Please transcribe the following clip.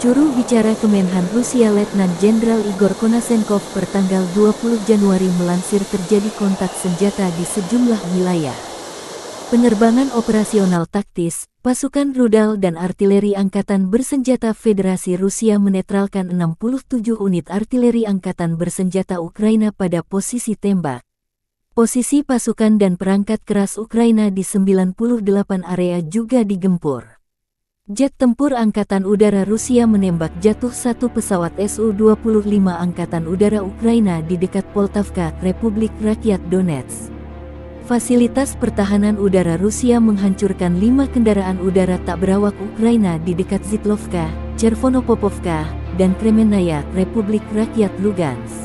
Juru bicara Kemenhan Rusia Letnan Jenderal Igor Konashenkov pertanggal 20 Januari melansir terjadi kontak senjata di sejumlah wilayah. Penerbangan operasional taktis, pasukan rudal dan artileri angkatan bersenjata Federasi Rusia menetralkan 67 unit artileri angkatan bersenjata Ukraina pada posisi tembak. Posisi pasukan dan perangkat keras Ukraina di 98 area juga digempur. Jet tempur Angkatan Udara Rusia menembak jatuh satu pesawat Su-25 Angkatan Udara Ukraina di dekat Poltavka, Republik Rakyat Donetsk. Fasilitas pertahanan udara Rusia menghancurkan 5 kendaraan udara tak berawak Ukraina di dekat Zitlovka, Chervonopopovka, dan Kremenaya, Republik Rakyat Lugansk.